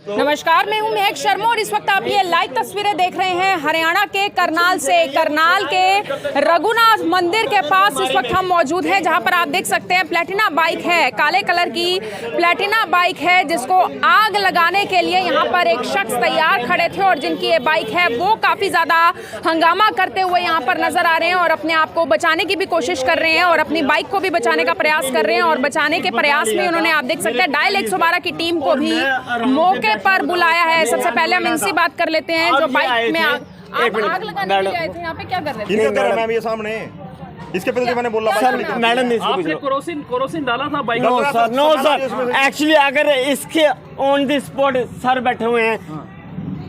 नमस्कार, मैं हूं महक शर्मा और इस वक्त आप ये लाइव तस्वीरें देख रहे हैं हरियाणा के करनाल से। करनाल के रघुनाथ मंदिर के पास इस वक्त हम मौजूद हैं, जहां पर आप देख सकते हैं प्लेटिना बाइक है, काले कलर की प्लेटिना बाइक है, जिसको आग लगाने के लिए यहां पर एक शख्स तैयार खड़े थे और जिनकी ये बाइक है वो काफ़ी ज़्यादा हंगामा करते हुए यहाँ पर नजर आ रहे हैं और अपने आप को बचाने की भी कोशिश कर रहे हैं और अपनी बाइक को भी बचाने का प्रयास कर रहे हैं। और बचाने के प्रयास में उन्होंने, आप देख सकते हैं, डायल 112 की टीम को भी मौके पर बुलाया है। सबसे पहले हम इनसे बात कर लेते हैं जो बाइक में आग लगाने के लिए आए थे। यहाँ पे क्या कर रहे थे? मैम ये सामने इसके पहले मैंने बोला सर, मैडम ने आपने कोरोसिन डाला था बाइक? नो सर, एक्चुअली अगर इसके ऑन द स्पॉट सर बैठे हुए हैं,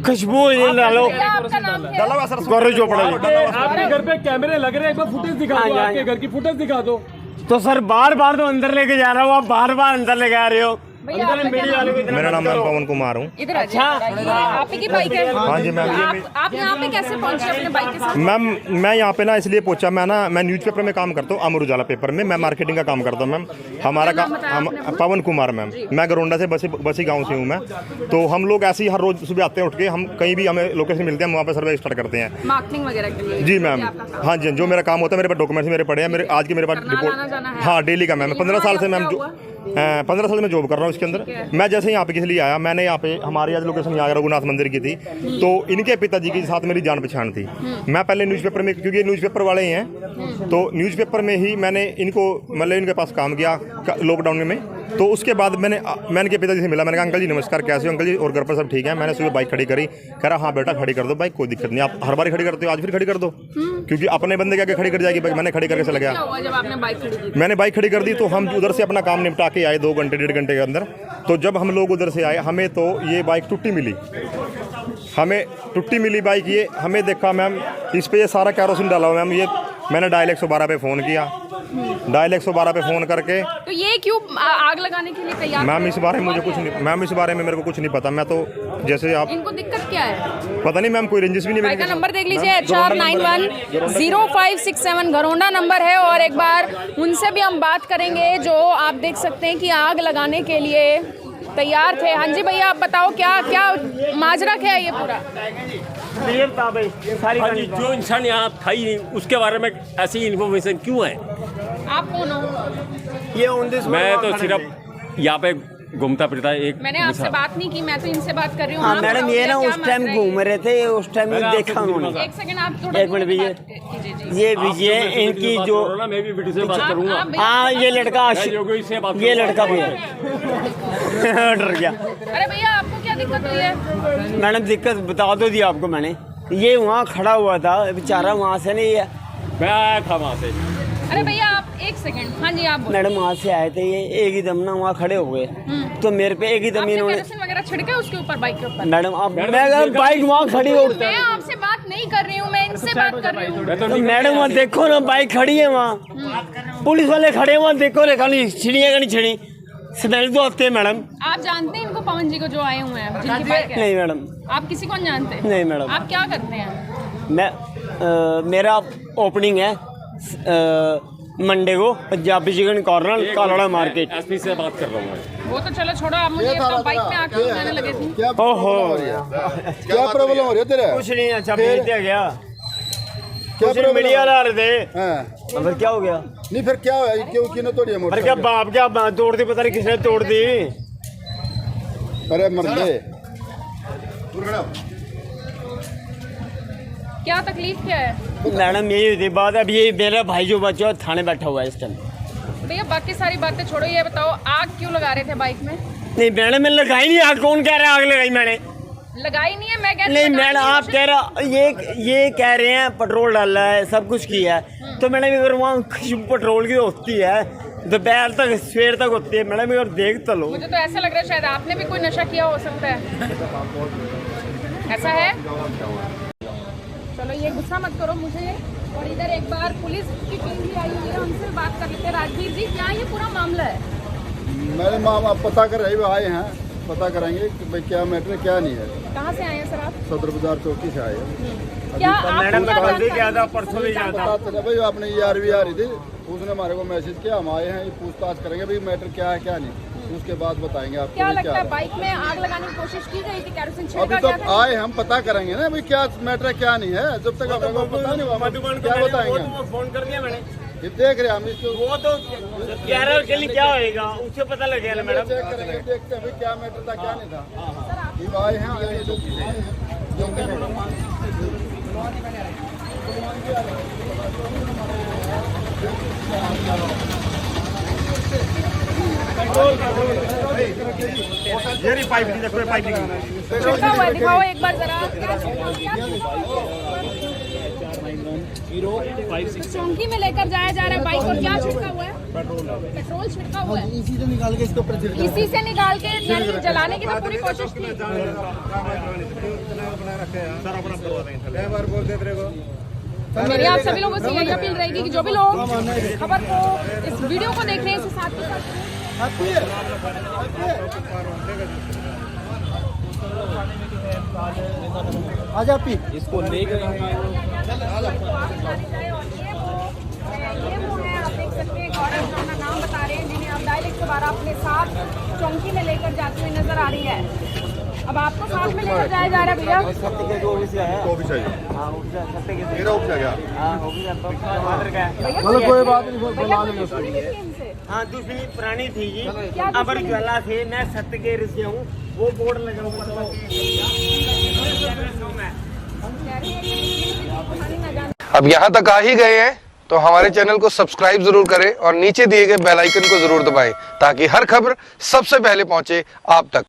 खुशबू डालो। आपका नाम क्या है? गौरव चोपड़ा। आपके घर पे कैमरे लग रहे हैं, एक बार फुटेज दिखा दो, आपके घर की फुटेज दिखा दो। तो सर बार बार तो अंदर लेके जा रहा हूँ, आप बार बार अंदर लेके आ रहे हो। मेरा नाम मैं पवन कुमार हूँ। इधर अच्छा, आप ही की बाइक है? हाँ जी मैम। आप यहाँ पे कैसे पहुँचे अपने बाइक के साथ? मैम मैं यहाँ पे ना इसलिए पहुंचा, मैं न्यूज़पेपर में काम करता हूँ, अमर उजाला पेपर में। मैं मार्केटिंग का काम करता हूँ मैम। हमारा काम पवन कुमार मैम। मैं गरोंडा से बसी गाँव से हूँ मैं। तो हम लोग ऐसे ही हर रोज सुबह आते हैं, उठ के हम कहीं भी हमें लोकेशन मिलते हैं, हम वहाँ पे सर्वे स्टार्ट करते हैं, मार्केटिंग वगैरह के लिए। जी मैम। हाँ जी, जो मेरा काम होता है, मेरे पास डॉक्यूमेंट्स मेरे पड़े हैं, मेरे आज के मेरे पास रिपोर्ट। हाँ डेली का मैम। 15 साल से मैम 15 साल में जॉब कर रहा हूँ इसके अंदर। मैं जैसे यहाँ पे किस लिए आया, मैंने यहाँ पे हमारी आज लोकेशन यहाँ रघुनाथ मंदिर की थी, तो इनके पिताजी के साथ मेरी जान पहचान थी। मैं पहले न्यूज़पेपर में, क्योंकि ये न्यूज़पेपर वाले ही हैं, तो न्यूज़पेपर में ही मैंने इनको मतलब इनके पास काम किया लॉकडाउन में। तो उसके बाद मैंने इनके पिताजी से मिला। मैंने कहा अंकल जी नमस्कार, कैसे हो अंकल जी, और घर पर सब ठीक है? मैंने सुबह बाइक खड़ी करी। कह रहा हाँ बेटा खड़ी कर दो बाइक, कोई दिक्कत नहीं, आप हर बार खड़ी करते हो, आज फिर खड़ी कर दो, क्योंकि अपने बंदे के आगे खड़ी कर जाएगी बाइक। मैंने खड़ी करके चला गया। जब आपने बाइक खड़ी की? मैंने बाइक खड़ी कर दी, तो हम उधर से अपना काम निपटा के आए 2 घंटे 1.5 घंटे के अंदर। तो जब हम लोग उधर से आए, हमें तो ये बाइक टूटी मिली, हमें टूटी मिली बाइक। ये हमें देखा मैम, इस पर ये सारा कैरोसिन डाला हुआ मैम। ये मैंने डायल 112 पे फ़ोन किया, डायल 112 पे फ़ोन करके। तो ये क्यों आग लगाने के लिए तैयार? मैम इस बारे में मुझे कुछ नहीं, मैम इस बारे में मेरे को कुछ नहीं पता। मैं तो जैसे आप, इनको दिक्कत क्या है पता नहीं मैम, कोई रंजिश भी नहीं। बाइक का नंबर देख लीजिए, HR910567 घरोंडा नंबर है। और एक बार उनसे भी हम बात करेंगे जो आप देख सकते हैं कि आग लगाने के लिए तैयार थे। हाँ जी भैया, आप बताओ क्या क्या माजरा क्या है ये पूरा? हाँ जी, जो इंसान यहाँ था ही नहीं, उसके बारे में ऐसी इन्फॉर्मेशन क्यों है? आप कौन हो? ये मैं तो सिर्फ यहाँ पे घूमता फिरता एक। मैंने आपसे बात नहीं की, मैं तो इनसे बात कर रही हूँ। हाँ मैडम, ये ना उस टाइम घूम रहे थे, उस टाइम देखा उन्होंने। एक सेकंड, आप थोड़ा एक मिनट भैया, ये विजय इनकी जो, मैं भी वीडियो से बात करूँगा। हाँ ये लड़का, ये लड़का भी है। डर गया। अरे भैया, आपको क्या दिक्कत हुई है? मैडम दिक्कत बता दो दी आपको मैंने। ये वहाँ खड़ा हुआ था बेचारा, वहाँ से नहीं है, मैं आया था वहाँ से। अरे भैया आप एक सेकंड। हाँ जी आप बोलो। मैडम वहाँ से आए थे, ये एक ही दम ना वहाँ खड़े हो गए, तो मेरे पे एक ही दम इन्होंने केरोसिन वगैरह छिड़का उसके ऊपर, बाइक के ऊपर? मैडम आप, मैं बाइक वहाँ खड़ी हो, मैं आपसे बात नहीं कर रही हूँ, मैं इनसे बात कर रही हूँ। तो मैडम वहाँ देखो ना, बाइक खड़ी है वहाँ, पुलिस वाले खड़े हैं वहाँ, देखो रेखा नहीं छिड़ी है, नहीं छिड़ी, स्मेल तो आते हैं मैडम। आप जानते हैं इनको, पवन जी को जो आए हुए हैं जिनकी बाइक है? नहीं मैडम। आप किसी को नहीं जानते? नहीं मैडम। आप क्या करते हैं? मैं मेरा ओपनिंग है मंडे को Punjabi chicken corner, Kalada market. SP से बात कर रहा हूँ मैं। वो तो चलो छोड़ो, आप मुझे अपना बाइक में आके उठाने लगे थे। ओहो, क्या प्रॉब्लम हो रही है तेरे? कुछ नहीं, अच्छा भेज दिया गया, कुछ नहीं, मीडिया ला रहे थे। हाँ। फिर क्या हो गया? नहीं फिर क्या हुआ, क्यों किसने तोड़ी है? अरे क्या बाप, क्या तोड़ दी, पता नहीं किसने तोड़ दी। अरे मर गए। क्या तकलीफ क्या है? मैडम यही होती बात। अब ये मेरा भाई जो बच्चा थाने बैठा हुआ है इस टाइम। भैया बाकी सारी बातें छोड़ो, ये बताओ आग क्यों लगा रहे थे बाइक में? नहीं मैडम, मैंने लगाई नहीं आग। कौन कह रहा है आग लगाई मैंने? लगाई नहीं है, मैं कह रही नहीं हूँ मैडम, आप कह रहा, ये कह रहे हैं पेट्रोल डाला है, सब कुछ किया है, तो मैडम अगर वहाँ पेट्रोल की होती है दोपहर तक सवेर तक होती है मैडम, और देख तो लो। मुझे तो ऐसा लग रहा है शायद आपने भी कोई नशा किया हो सकता है। ऐसा है? चलो ये गुस्सा मत करो मुझे। और इधर एक बार पुलिस की टीम भी आई हुई है, उनसे बात कर लेते हैं। राजवीर जी, क्या ये पूरा मामला है? मैडम आप पता कर रहे आए हैं, पता कराएंगे कि भाई क्या मैटर क्या नहीं है। कहाँ से आए हैं सर आप? सदर बाजार चौकी से आए हैं। क्या आप मैडम क्या कल भी जानते क्या हैं? था, परसों भी क्या था। पता चला भाई आपने ये आरवी आ रही थी, उसने हमारे को मैसेज किया, हम आए हैं, ये पूछताछ करेंगे भाई मैटर क्या है क्या नहीं। उसके बाद बताएंगे आपको क्या भी लगता है है। बाइक में आग लगाने की कोशिश की गई थी, केरोसिन अभी छिड़का तो गया था? आए हम पता करेंगे ना भाई क्या मैटर है क्या नहीं है, जब तक आपको पता नहीं होगा हम क्या बताएंगे। फोन कर दिया मैंने, ये देख रहे हैं हम इसको, वो तो 11 के लिए क्या होएगा उससे पता लगेगा ना मैडम। चेक करेंगे, देखते हैं भाई क्या मैटर था क्या नहीं था। ये आए हैं आए ये पाइप की देखो, पाइप की छिड़का हुआ है, दिखाओ एक बार जरा। क्या छिड़का हुआ है? चौकी में लेकर जाया जा रहा है बाइक, और क्या छिड़का हुआ है? पेट्रोल छिड़का हुआ है। इसी से निकाल के इसके ऊपर छिड़का। इसी से निकाल के यानी जलाने की तो पूरी कोशिश थी। बार बोल देते रहे को। मेरी आप सभी लोगों से यही अपील रहेगी कि जो भी लोग खबर को, इस वीडियो को देख रहे हैं, इसे साथ के साथ आजा पी इसको ले गए हैं। ये वो है, आप देख सकते हैं गौरव जो अपना नाम बता रहे हैं, जिन्हें अब डायल 112 अपने साथ चौकी में लेकर जाती हुई नजर आ रही है। अब आपको साथ में लेकर जाया जा रहा है भैया। तो भी चाहिए, मेरा ऑफिस आ गया। चलो कोई बात नहीं, फिर भैया बुला कोई लेंगे दूसरी भी थी इनसे? हाँ दूसरी पुरानी थी जी, क्या अमर दूसरी? ज्वाला थे, मैं सत्य के ऋषि हूँ, वो बोर्ड लगा हुआ था। अब यहाँ तक आ ही गए हैं तो हमारे चैनल को सब्सक्राइब जरूर करें और नीचे दिए गए बेल आइकन को जरूर दबाएं ताकि हर खबर सबसे पहले पहुंचे आप तक।